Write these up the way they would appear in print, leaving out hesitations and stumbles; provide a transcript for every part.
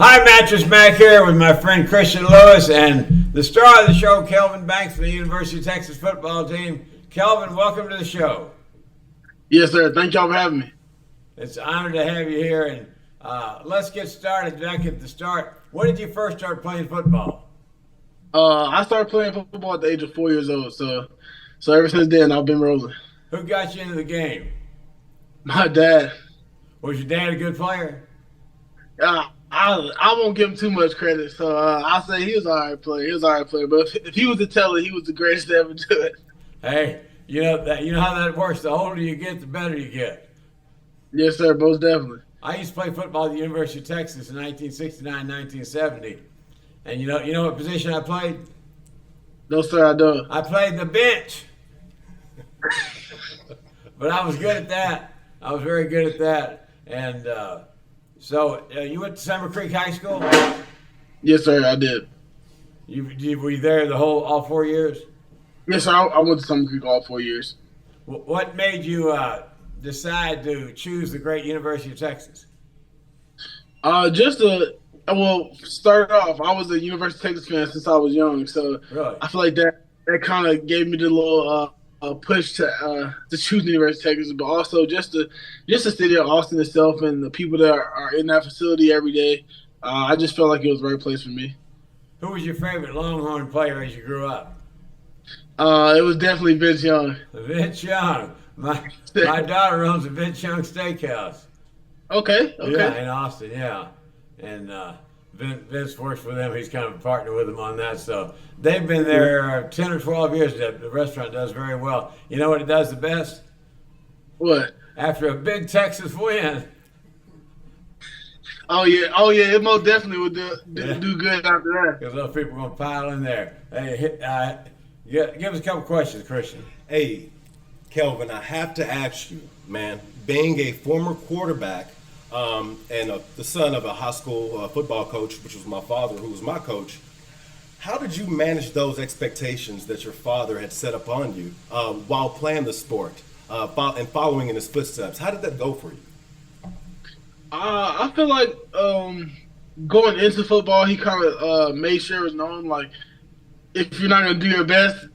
Hi, Mattress Mack here with my friend Christian Lewis and the star of the show, Kelvin Banks from the University of Texas football team. Kelvin, welcome to the show. Yes, sir. Thank y'all for having me. It's an honor to have you here, and let's get started back at the start. When did you first start playing football? I started playing football at the age of 4 years old. So ever since then, I've been rolling. Who got you into the game? My dad. Was your dad a good player? I won't give him too much credit. So I'll say he was an all right player. He was an all right player. But if he was to tell it, he was the greatest to ever do it. Hey, you know how that works. The older you get, the better you get. Yes, sir. Most definitely. I used to play football at the University of Texas in 1969, 1970. And you know what position I played? No, sir, I don't. I played the bench. But I was good at that. I was very good at that. And so you went to Summer Creek High School? Yes, sir, I did. Were you there all 4 years? Yes, sir. I went to Summer Creek all 4 years. What made you decide to choose the great University of Texas? Start off, I was a University of Texas fan since I was young. So Really? I feel like that kind of gave me the little push to choose the University of Texas, but also just the city of Austin itself and the people that are in that facility every day. I just felt like it was the right place for me. Who was your favorite Longhorn player as you grew up? It was definitely Vince Young. Vince Young. My daughter owns a Vince Young steakhouse. Okay. Yeah, in Austin, yeah. And Vince works for them. He's kind of a partner with them on that. So they've been there 10 or 12 years. The restaurant does very well. You know what it does the best? What? After a big Texas win. Oh yeah. It most definitely would do good after that. Because those people are going to pile in there. Hey, give us a couple questions, Christian. Hey, Kelvin, I have to ask you, man, being a former quarterback and the son of a high school football coach, which was my father, who was my coach, how did you manage those expectations that your father had set upon you while playing the sport and following in his footsteps? How did that go for you? I feel like going into football, he kind of made sure it was known, like, if you're not going to do your best,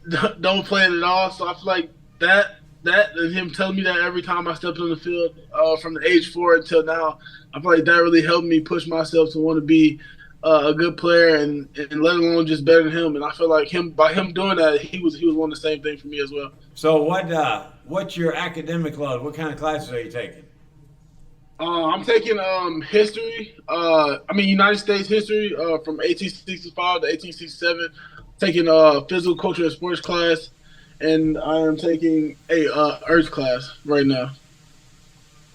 don't play it at all. So I feel like that and him telling me that every time I stepped on the field from the age 4 until now, I feel like that really helped me push myself to want to be a good player and let alone just better than him. And I feel like by him doing that, he was wanting the same thing for me as well. So what's your academic load? What kind of classes are you taking? I'm taking history. United States history from 1865 to 1867. Taking physical culture and sports class, and I am taking a Earth class right now.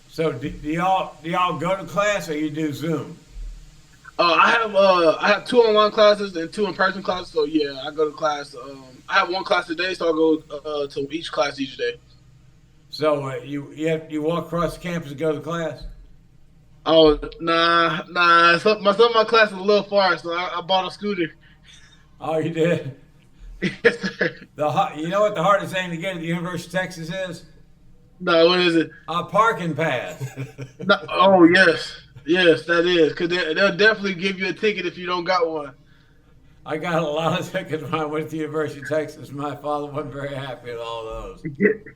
So do y'all go to class or you do Zoom? I have 2 online classes and 2 in-person classes. So yeah, I go to class. I have 1 class a day, so I go to each class each day. So you walk across the campus and go to class? Oh nah. Some of my class is a little far, so I bought a scooter. Oh, you did? Yes, sir. You know what the hardest thing to get at the University of Texas is? No, what is it? A parking pass. No, oh yes, that is, because they'll definitely give you a ticket if you don't got one. I got a lot of tickets when I went to the University of Texas. My father wasn't very happy with all those.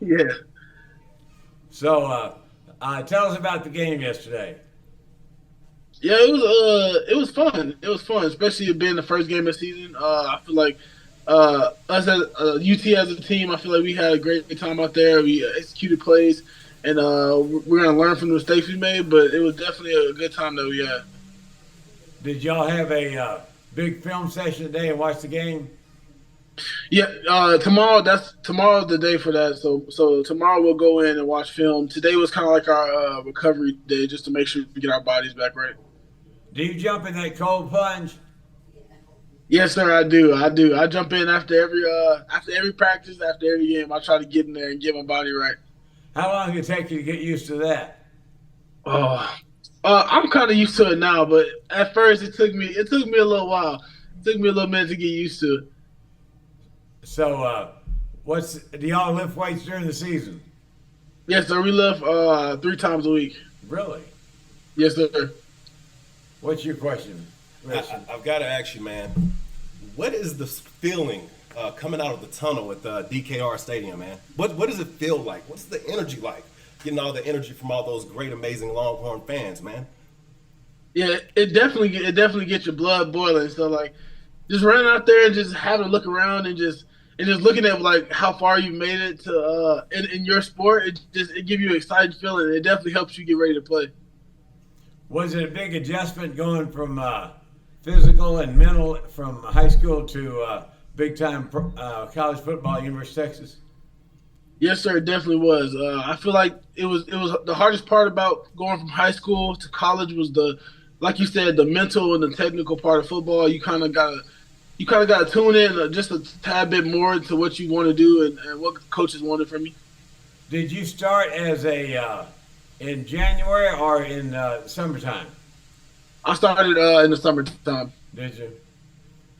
Yeah. So tell us about the game yesterday. Yeah, it was fun. It was fun, especially it being the first game of the season. I feel like us as UT as a team, I feel like we had a great time out there. We executed plays, and we're gonna learn from the mistakes we made. But it was definitely a good time that we had. Did y'all have a big film session today and watch the game? Yeah, tomorrow's the day for that. So tomorrow we'll go in and watch film. Today was kind of like our recovery day, just to make sure we get our bodies back right. Do you jump in that cold plunge? Yes, sir, I do. I jump in after every practice, after every game. I try to get in there and get my body right. How long did it take you to get used to that? Oh, I'm kind of used to it now, but at first it took me a little while. It took me a little minute to get used to it. So, do y'all lift weights during the season? Yes, sir. We lift 3 times a week. Really? Yes, sir. What's your question, Christian? I've got to ask you, man, what is the feeling coming out of the tunnel at the DKR Stadium, man? What does it feel like? What's the energy like? Getting all the energy from all those great, amazing Longhorn fans, man. Yeah, it definitely gets your blood boiling. So like, just running out there and just having a look around and just looking at like how far you made it to in your sport, it gives you an exciting feeling. It definitely helps you get ready to play. Was it a big adjustment going from physical and mental from high school to big time college football, University of Texas? Yes, sir, it definitely was. I feel like it was the hardest part about going from high school to college was like you said, the mental and the technical part of football. You kind of gotta tune in just a tad bit more to what you want to do and what coaches wanted from you. Did you start as a in January or in summertime? I started in the summertime. Did you?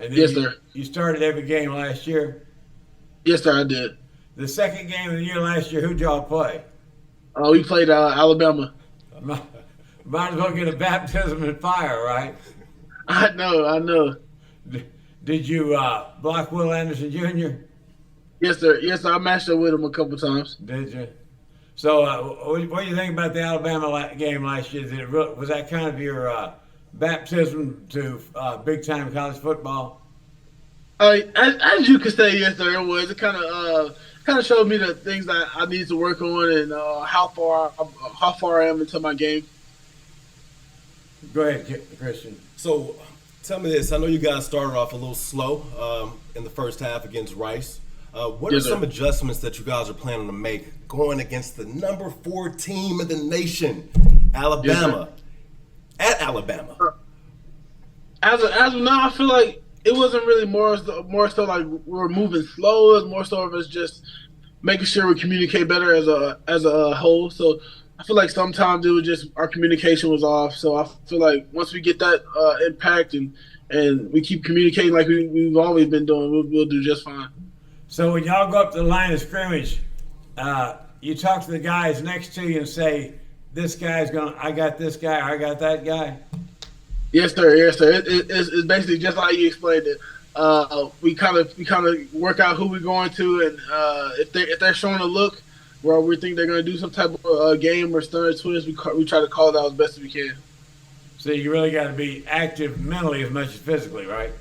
And then Yes, sir. You started every game last year. Yes, sir, I did. The second game of the year last year, who'd y'all play? We played Alabama. Might as well get a baptism in fire, right? I know. Did you block Will Anderson Jr.? Yes, sir. Yes, sir. I matched up with him a couple times. Did you? So, what do you think about the Alabama game last year? Was that kind of your baptism to big-time college football? As you could say, yes, sir. It was. It kind of showed me the things that I need to work on and how far I am into my game. Go ahead, Christian. So, tell me this. I know you guys started off a little slow in the first half against Rice. What Yes, are some sir. adjustments that you guys are planning to make going against the number 4 team in the nation, Alabama, at Alabama? As of now, I feel like it wasn't really more so like we were moving slow. It was more so of us just making sure we communicate better as a whole. So I feel like sometimes it was just our communication was off. So I feel like once we get that impact and we keep communicating like we've always been doing, we'll do just fine. So when y'all go up to the line of scrimmage, you talk to the guys next to you and say, "This guy's I got this guy, or I got that guy." Yes, sir. Yes, sir. It's basically just like you explained it. We kind of work out who we're going to, and if they're showing a look where we think they're going to do some type of game or stunner twist, we try to call it out as best as we can. So you really got to be active mentally as much as physically, right?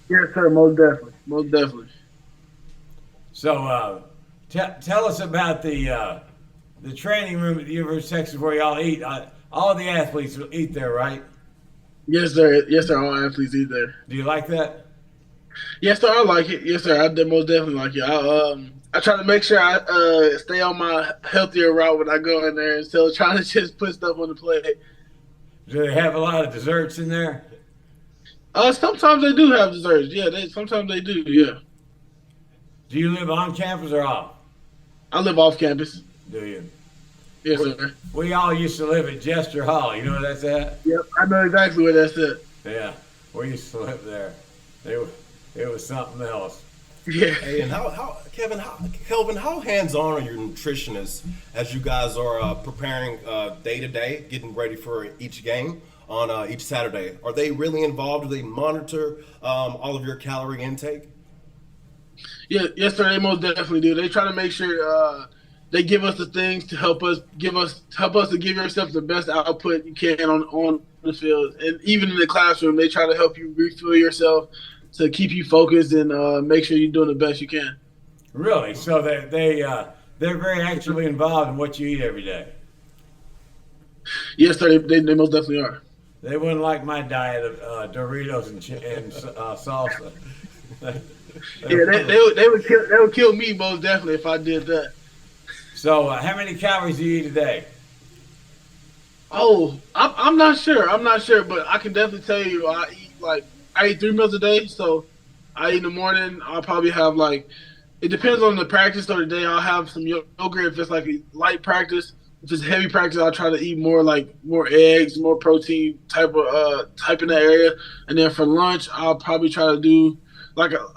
Yes, sir. Most definitely. Most definitely. So tell us about the training room at the University of Texas where y'all eat. All the athletes will eat there, right? Yes, sir. Yes, sir. All athletes eat there. Do you like that? Yes, sir. I like it. Yes, sir. I most definitely like it. I try to make sure I stay on my healthier route when I go in there instead of trying to just put stuff on the plate. Do they have a lot of desserts in there? Sometimes they do have desserts. Yeah, sometimes they do. Yeah. Do you live on campus or off? I live off campus. Do you? Yes, sir. We all used to live at Jester Hall. You know where that's at? Yep, I know exactly where that's at. Yeah, we used to live there. It was something else. Yeah. Hey, and Kelvin, how hands-on are your nutritionists as you guys are preparing day to day, getting ready for each game on each Saturday? Are they really involved? Do they monitor all of your calorie intake? Yeah, yes, sir. They most definitely do. They try to make sure they give us the things to help us to give yourself the best output you can on the field, and even in the classroom, they try to help you refuel yourself to keep you focused and make sure you're doing the best you can. Really? So they're very actively involved in what you eat every day. Yes, sir. They most definitely are. They wouldn't like my diet of Doritos and salsa. Yeah, they would kill me most definitely if I did that. So how many calories do you eat a day? Oh, I'm not sure. But I can definitely tell you I eat 3 meals a day. So I eat in the morning. I'll probably have it depends on the practice or the day. I'll have some yogurt if it's like a light practice. If it's heavy practice, I'll try to eat more eggs, more protein type in that area. And then for lunch, I'll probably try to do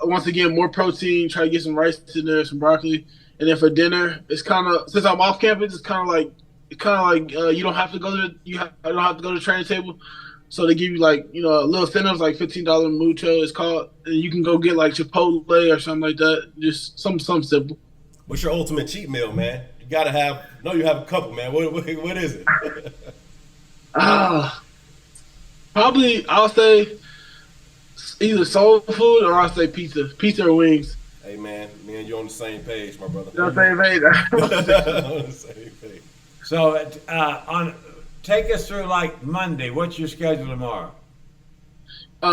once again more protein. Try to get some rice in there, some broccoli. And then for dinner, it's kind of since I'm off campus, it's kind of like you don't have to go to the training table. So they give you like little incentives like $15 mucho it's called, and you can go get like Chipotle or something like that. Just some simple. What's your ultimate cheat meal, man? You gotta have. No, you have a couple, man. What is it? Ah, probably I'll say either soul food or I'll say pizza or wings. Hey, man, me and you on the same page, my brother. You know what I'm saying? On the same page. So, take us through like Monday. What's your schedule tomorrow?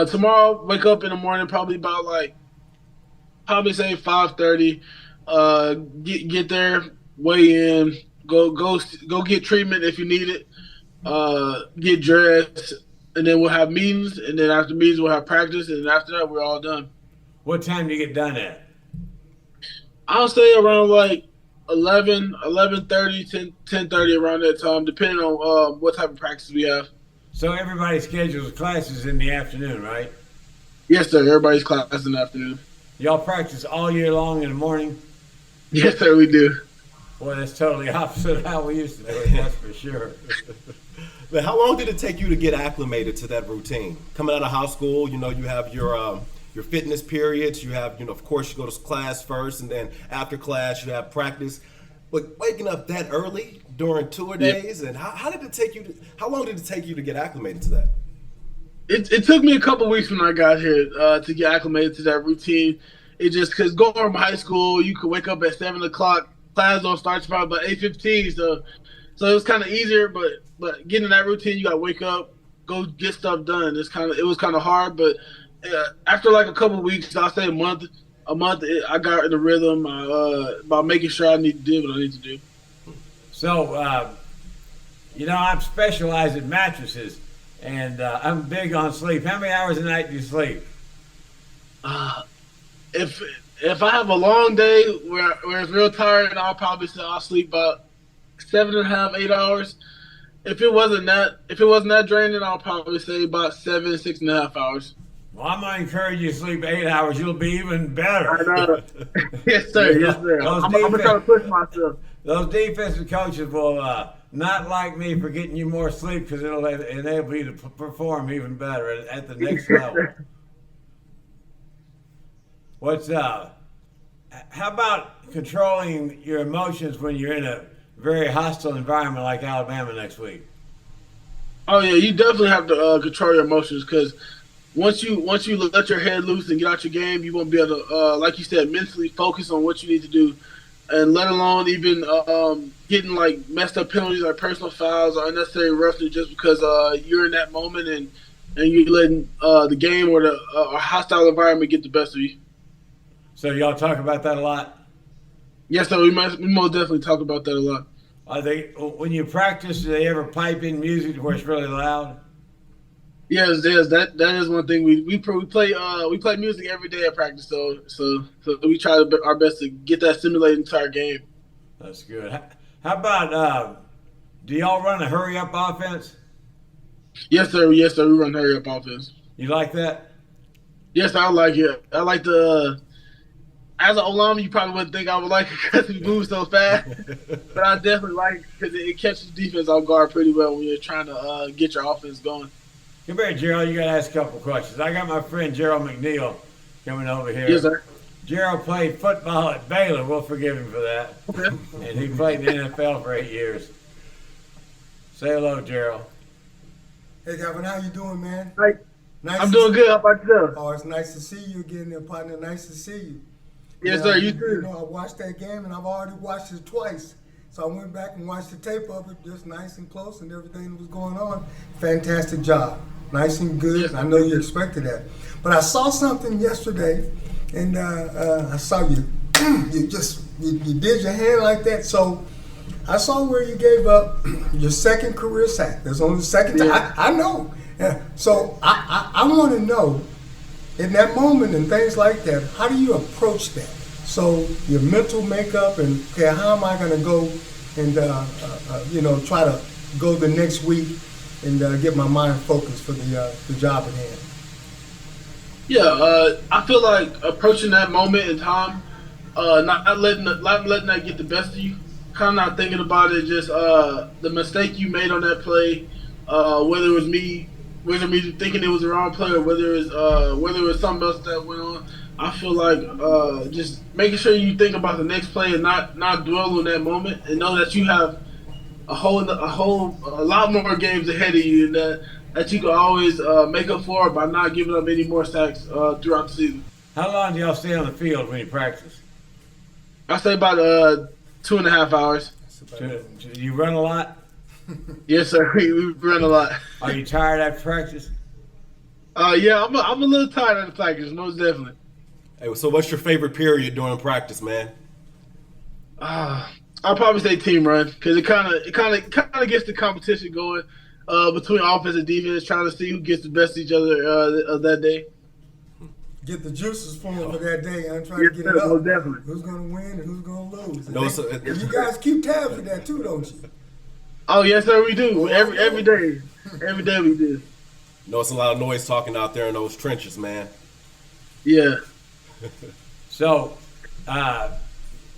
Tomorrow, wake up in the morning, probably about like probably say 5:30. Get there, weigh in, go get treatment if you need it. Get dressed, and then we'll have meetings, and then after meetings we'll have practice, and after that we're all done. What time do you get done at? I'll say around like 11:30, 10:30 around that time, depending on what type of practice we have. So everybody schedules classes in the afternoon, right? Yes, sir. Everybody's class in the afternoon. Y'all practice all year long in the morning? Yes, sir. We do. Boy, that's totally opposite of how we used to do it, that's for sure. But how long did it take you to get acclimated to that routine? Coming out of high school, you have your fitness periods. You have, of course, you go to class first, and then after class, you have practice. But waking up that early during tour days, and how long did it take you to get acclimated to that? It took me a couple weeks when I got here to get acclimated to that routine. It just because going from high school, you could wake up at 7 o'clock. Class don't start probably about 8:15, so it was kind of easier. But getting in that routine, you got to wake up, go get stuff done. It was kind of hard, but after like a couple weeks, I'll say a month, I got in the rhythm about making sure I need to do what I need to do. So, I'm specialized in mattresses, and I'm big on sleep. How many hours a night do you sleep? If I have a long day where it's real tired, I'll probably say I'll sleep about 7.5, 8 hours. If it wasn't that draining, I'll probably say about 6.5 hours. Well, I'm gonna encourage you to sleep 8 hours. You'll be even better. I know. Yes, sir. Yes, sir. I'm gonna try to push myself. Those defensive coaches will not like me for getting you more sleep because it'll enable you to perform even better at the next level. How about controlling your emotions when you're in a very hostile environment like Alabama next week? Oh yeah, you definitely have to control your emotions because once you let your head loose and get out your game, you won't be able to, like you said, mentally focus on what you need to do, and let alone even getting like messed up penalties like personal fouls or unnecessary roughness just because you're in that moment and you're letting the game or the hostile environment get the best of you. So y'all talk about that a lot? Yes, sir. We most definitely talk about that a lot. When you practice, do they ever pipe in music where it's really loud? Yes. That is one thing we play music every day at practice. So we try our best to get that simulated into our game. That's good. How about do y'all run a hurry up offense? Yes, sir. Yes, sir. We run hurry up offense. You like that? Yes, I like it. I like the. As an O-line, you probably wouldn't think I would like it because we move so fast, but I definitely like it because it catches defense off guard pretty well when you're trying to get your offense going. Come here, Gerald. You got to ask a couple questions. I got my friend Gerald McNeil coming over here. Yes, sir. Gerald played football at Baylor. We'll forgive him for that. Okay. And he played in the NFL for 8 years. Say hello, Gerald. Hey, Kelvin, how you doing, man? Hi. Nice I'm doing good. How about yourself? Oh, it's nice to see you again there, partner. Nice to see you. Yes, sir. You too. I watched that game, and I've already watched it twice. So I went back and watched the tape of it, just nice and close, and everything that was going on. Fantastic job. Nice and good. Yes. I know you expected that. But I saw something yesterday, and I saw you. You did your hand like that. So I saw where you gave up your second career sack. That's only the second time. Yeah. I know. Yeah. So I want to know, in that moment and things like that, how do you approach that? So your mental makeup and, okay, how am I going to go and, try to go the next week and get my mind focused for the job at hand? Yeah, I feel like approaching that moment in time, not letting that get the best of you, kind of not thinking about it, just the mistake you made on that play, whether it was me whether me thinking it was the wrong play or whether it was something else that went on. I feel like just making sure you think about the next play and not dwell on that moment, and know that you have a lot more games ahead of you, and that you can always make up for it by not giving up any more sacks throughout the season. How long do y'all stay on the field when you practice? I say about 2.5 hours. Do you run a lot? Yes, sir. We run a lot. Are you tired after practice? Yeah, I'm a little tired of the practice, most definitely. Hey, so what's your favorite period during practice, man? I'll probably say team run because it kind of gets the competition going between offense and defense, trying to see who gets the best of each other that day. Get the juices flowing for that day. I'm trying to get it up. Most definitely. Who's going to win and who's going to lose? No, You guys keep tabs with that too, don't you? Oh yes, sir, we do. Every day, we do. no, it's a lot of noise talking out there in those trenches, man. Yeah. So, how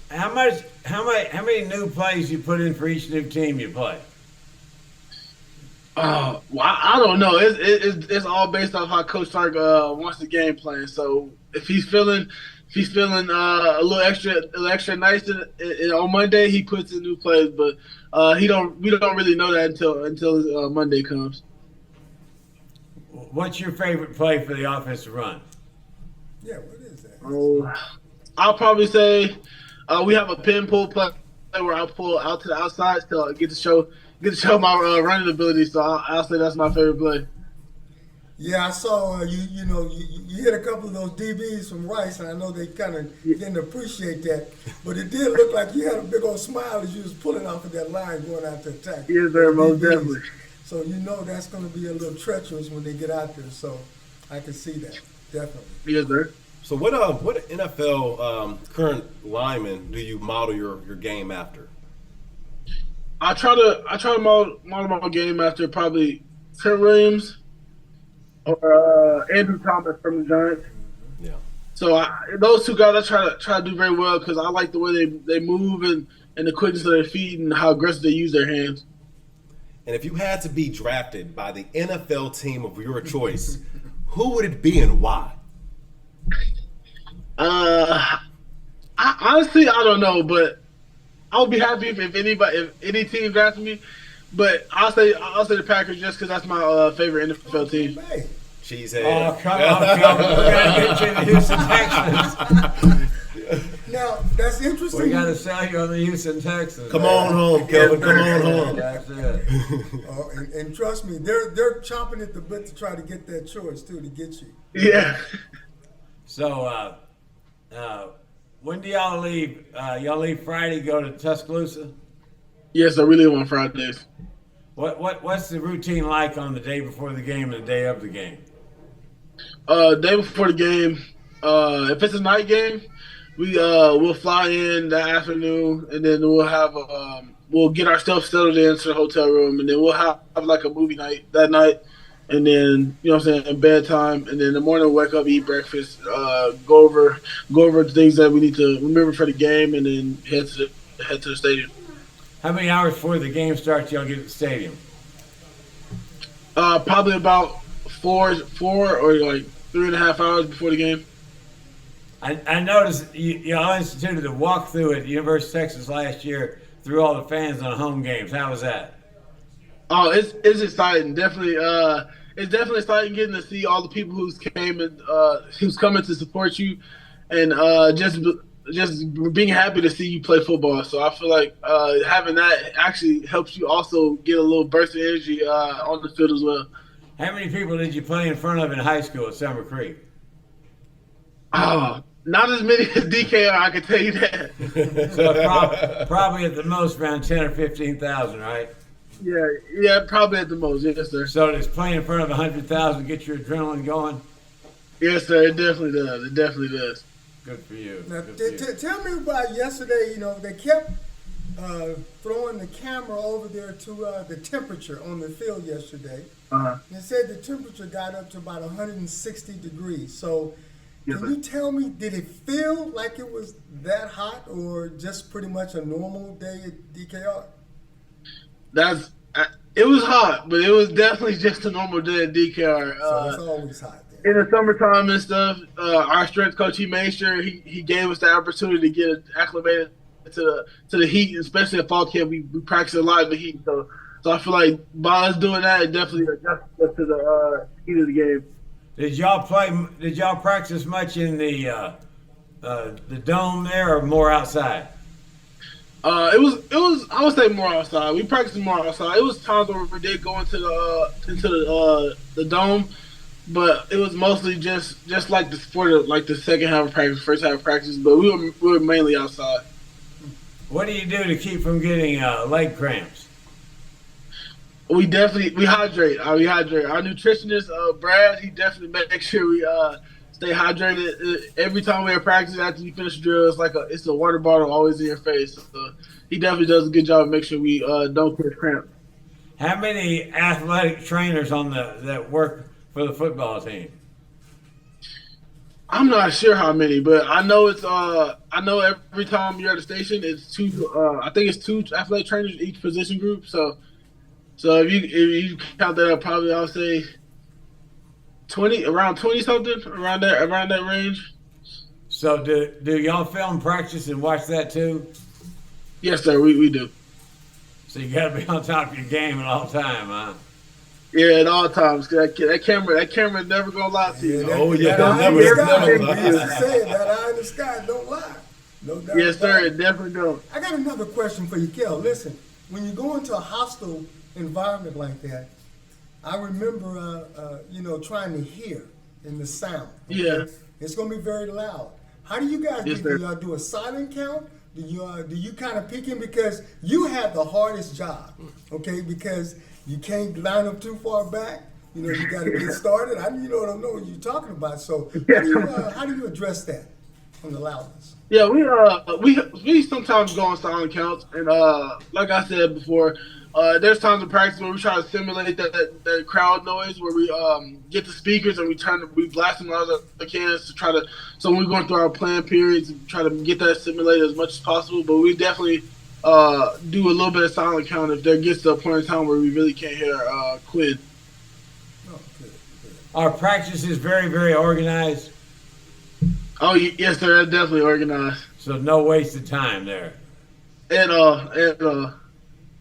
many new plays you put in for each new team you play? Well, I don't know. It's all based off how Coach Sark wants the game plan. So if he's feeling a little extra nice on Monday, he puts in new plays. But we don't really know that until Monday comes. What's your favorite play for the offense to run? Yeah, what is that? Oh, I'll probably say we have a pin pull play where I pull out to the outside to get to show my running ability. So I'll say that's my favorite play. Yeah, I saw you hit a couple of those DBs from Rice, and I know they kind of didn't appreciate that, but it did look like you had a big old smile as you was pulling off of that line going out to attack. Yes, sir, most DBs. definitely. So you know that's going to be a little treacherous when they get out there. So I can see that definitely. Yes, sir. So what NFL current lineman do you model your game after? I try to model my game after probably Trent Williams or Andrew Thomas from the Giants. Yeah. So those two guys I try to do very well because I like the way they move and the quickness of their feet and how aggressive they use their hands. And if you had to be drafted by the NFL team of your choice, who would it be and why? Honestly, I don't know, but I would be happy if any team drafted me. But I'll say the Packers just because that's my favorite NFL team. Hey, Cheesehead. Oh, come on, Kelvin. We got to get you in the Houston Texans. now that's interesting. We got to sell you on the Houston Texans. Come on home, Kelvin. Come on home. That's it. And trust me, they're chomping at the bit to try to get that choice too to get you. Yeah. So, when do y'all leave? Y'all leave Friday, go to Tuscaloosa? Yes, I really on Fridays. What's the routine like on the day before the game and the day of the game? Day before the game, if it's a night game, we'll fly in that afternoon, and then we'll get our stuff settled into the hotel room, and then we'll have like a movie night that night, and then bedtime, and then in the morning we'll wake up, eat breakfast, go over the things that we need to remember for the game, and then head to the stadium. How many hours before the game starts y'all get to the stadium? Probably about four or like 3.5 hours before the game. I noticed y'all instituted a walkthrough at University of Texas last year through all the fans on home games. How was that? Oh, it's exciting. Definitely, it's definitely exciting getting to see all the people who's coming to support you, and just being happy to see you play football. So I feel like having that actually helps you also get a little burst of energy on the field as well. How many people did you play in front of in high school at Summer Creek? Oh, not as many as DKR, I can tell you that. So probably at the most around 10 or 15,000, right? Yeah, probably at the most. Yes, sir. So does playing in front of 100,000 get your adrenaline going? Yes, sir. It definitely does. It definitely does. Good for you. Now, Good for you. tell me about yesterday. They kept throwing the camera over there to the temperature on the field yesterday. They said the temperature got up to about 160 degrees. So Yes, can you tell me, did it feel like it was that hot or just pretty much a normal day at DKR? It was hot, but it was definitely just a normal day at DKR. So it's always hot there. In the summertime and stuff, our strength coach, he made sure he gave us the opportunity to get acclimated to the heat, especially at fall camp. We practice a lot in the heat, so I feel like by us doing that, it definitely adjusted us to the heat of the game. Did y'all play? Did y'all practice much in the dome there, or more outside? It was I would say more outside. We practiced more outside. It was times where we did go into the dome, but it was mostly just like the second half of practice, first half of practice. But we were mainly outside. What do you do to keep from getting leg cramps? We hydrate. We hydrate. Our nutritionist, Brad, he definitely makes sure we stay hydrated. Every time we have practice after you finish the drill, it's a water bottle always in your face. So he definitely does a good job of making sure we don't catch cramps. How many athletic trainers that work for the football team? I'm not sure how many, but I know every time you're at the station, it's two. I think it's two athletic trainers each position group. So if you count that up, probably I'll say 20, around 20 something, around that range. So do y'all film practice and watch that too? Yes, sir. We do. So you got to be on top of your game at all time, huh? Yeah, at all times. That camera never gonna lie to you. That eye in never the sky, never we lie. used to say it, that eye in the sky don't lie. No doubt. Yes, about sir. it. It definitely don't. I got another question for you, Kel. Listen, when you go into a hostile environment like that, I remember, trying to hear in the sound. Okay? Yeah. It's going to be very loud. How do you guys Yes, do? sir. Do y'all do a silent count? Do you kind of peek in, because you have the hardest job, okay? Because you can't line up too far back. You got to get started. I don't know what you're talking about. So how do you address that on the loudness? Yeah, we sometimes go on silent counts, and like I said before, there's times in practice where we try to simulate that crowd noise, where we get the speakers and we blast them out of the cans to try to. So when we're going through our plan periods, try to get that simulated as much as possible. But we definitely do a little bit of silent count if there gets to a point in time where we really can't hear Quinn. Oh, good. Our practice is very, very organized, Oh yes, sir. That's definitely organized. so no wasted time there. And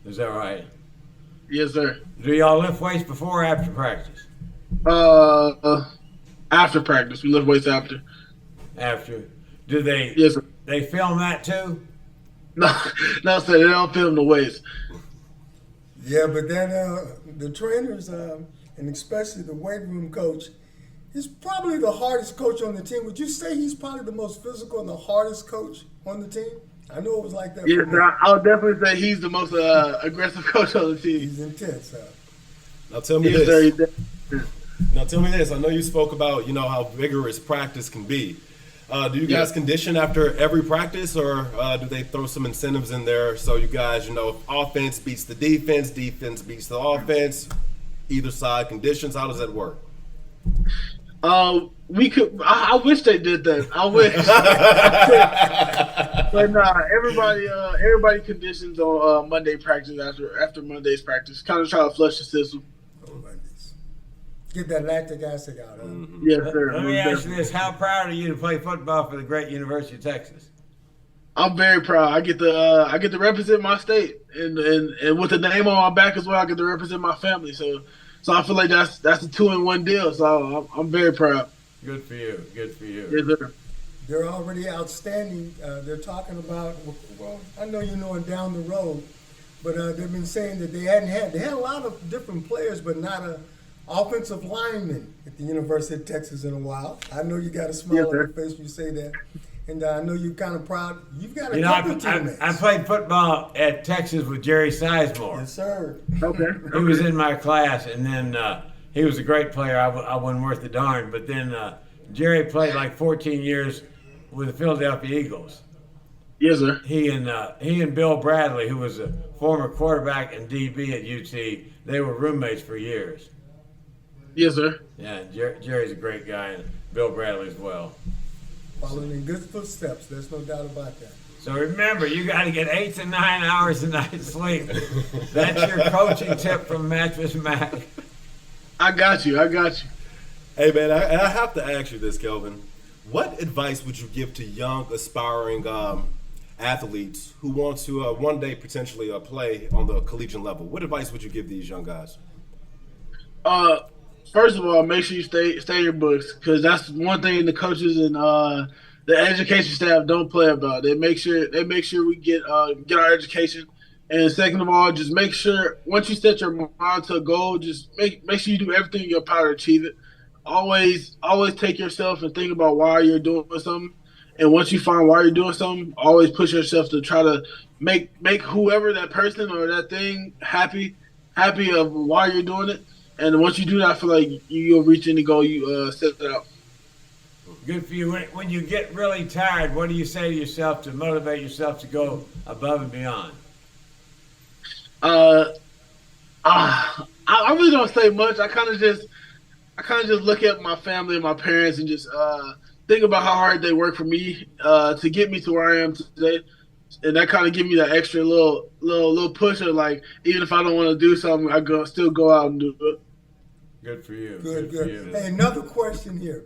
Is that right? yes, sir. Do y'all lift weights before or after practice? After practice, we lift weights after. After. Do they Yes, sir. they film that too? No, sir. They don't film the weights. Yeah, but then the trainers, and especially the weight room coach, is probably the hardest coach on the team. Would you say he's probably the most physical and the hardest coach on the team? I know it was like that. Yes, for me. sir. I would definitely say he's the most aggressive coach on the team. He's intense. Now tell me Yes, this. sir. Now tell me this. I know you spoke about how vigorous practice can be. Do you guys condition after every practice, or do they throw some incentives in there so you guys, if offense beats the defense, defense beats the offense, either side conditions? How does that work? We could. I wish they did that. I wish. But nah, everybody conditions on Monday practice after Monday's practice. Kind of try to flush the system. Oh, goodness. Get that lactic acid out. Huh? Yes, sir. Let me ask you this: how proud are you to play football for the great University of Texas? I'm very proud. I get to represent my state, and with the name on my back as well. I get to represent my family. So I feel like that's a 2-in-1 deal. So I'm very proud. Good for you. Good for you. Yes, sir. They're already outstanding. They're talking about, well, I know down the road, but they've been saying that they had a lot of different players, but not a offensive lineman at the University of Texas in a while. I know you got a smile Yes, on sir. your face when you say that. And I know you're kind of proud. You've got a couple teammates. I played football at Texas with Jerry Sizemore. Yes, sir. Okay. He was in my class, and then he was a great player. I wasn't worth a darn. But then Jerry played like 14 years with the Philadelphia Eagles. Yes, sir. He and Bill Bradley, who was a former quarterback and DB at UT, they were roommates for years. Yes, sir. Yeah, Jerry's a great guy, and Bill Bradley as well. Following in good footsteps. There's no doubt about that. So remember, you got to get 8 to 9 hours a night sleep. That's your coaching tip from Mattress Mack. I got you. Hey, man, I have to ask you this, Kelvin. What advice would you give to young, aspiring athletes who want to one day potentially play on the collegiate level? What advice would you give these young guys? First of all, make sure you stay in your books, because that's one thing the coaches and the education staff don't play about. They make sure we get our education. And second of all, just make sure once you set your mind to a goal, just make sure you do everything in your power to achieve it. Always take yourself and think about why you're doing something. And once you find why you're doing something, always push yourself to try to make whoever that person or that thing happy of why you're doing it. And once you do that, I feel like you'll reach any goal you set out. Good for you. When you get really tired, what do you say to yourself to motivate yourself to go above and beyond? I really don't say much. I kind of just look at my family and my parents and just think about how hard they work for me to get me to where I am today, and that kind of give me that extra little push of, like, even if I don't want to do something, still go out and do it. Good for you. Good. For you. Hey, another question here.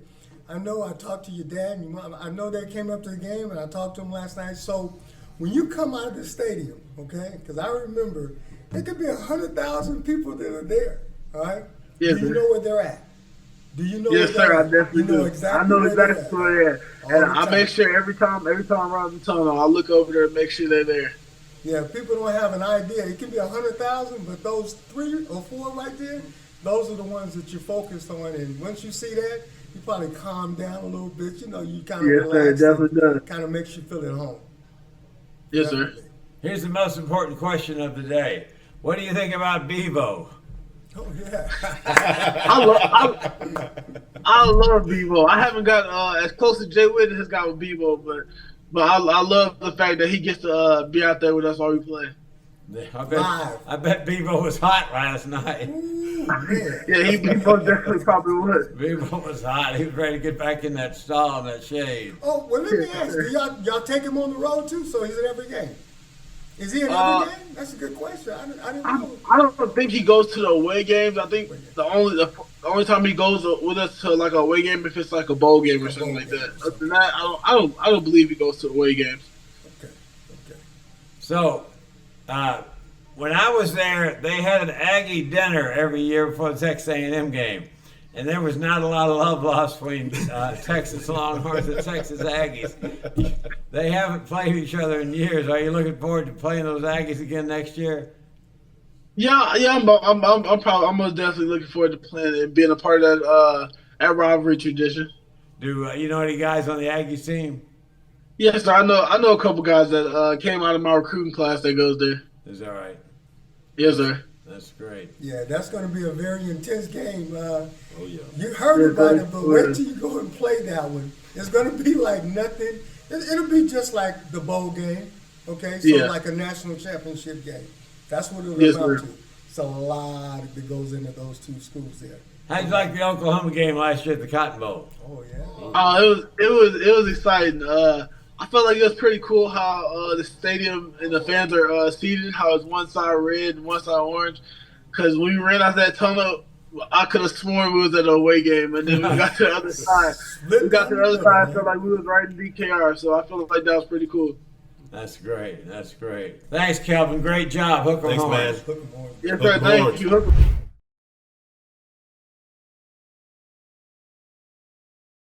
I know I talked to your dad and your mom. I know they came up to the game, and I talked to them last night. So when you come out of the stadium, okay, because I remember there could be 100,000 people that are there, all right? Yes, do you sir. know where they're at? Do you know Yes, where sir. they're I at? definitely You know do. exactly I know where they're exactly at. where they're at. All And the I time. make sure every time I'm around the tunnel, I look over there and make sure they're there. Yeah, people don't have an idea. It can be 100,000, but those 3 or 4 right there, those are the ones that you're focused on. And once you see that, you probably calm down a little bit. You know, you kind of Yes, sir. relax. Definitely does. Kind of makes you feel at home. Yes, sir. Definitely. Here's the most important question of the day. What do you think about Bevo? Oh yeah. I love Bevo. I haven't got as close as Jay Witten has got with Bevo, but I love the fact that he gets to be out there with us while we play. I bet Bevo was hot last night. Ooh, man. Yeah, Bevo definitely probably would. Bevo was hot. He was ready to get back in that stall, in that shade. Oh well, let me ask. Do y'all take him on the road too? So he's in every game. Is he in every game? That's a good question. I didn't know. I don't think he goes to the away games. I think the only time he goes with us to like a away game if it's like a bowl game or something like that. Other than that, I don't believe he goes to away games. Okay. So, when I was there, they had an Aggie dinner every year before the Texas A&M game. And there was not a lot of love lost between Texas Longhorns and Texas Aggies. They haven't played each other in years. Are you looking forward to playing those Aggies again next year? Yeah, I'm most definitely looking forward to playing and being a part of that rivalry tradition. Do you know any guys on the Aggies team? Yes, sir. I know a couple guys that came out of my recruiting class that goes there. Is that right? Yes, sir. That's great. Yeah, that's going to be a very intense game. Oh yeah. You heard about it, but Yeah. wait till you go and play that one. It's going to be like nothing. It'll be just like the bowl game, okay? So Yeah. like a national championship game. That's what it'll Yes, amount sir. to. It's a lot that goes into those two schools there. How'd you like the Oklahoma game last year at the Cotton Bowl? Oh yeah. It was exciting. I felt like it was pretty cool how the stadium and the fans are seated. How it's one side red and one side orange. Because when we ran out that tunnel, I could have sworn we was at an away game, and then we got to the other side. We got to the other side, felt like we was right in DKR. So I felt like that was pretty cool. That's great. That's great. Thanks, Kelvin. Great job. Hook 'em Thanks, horns. man. Hook 'em on. Yes, Hook sir. 'em Thank horns. you.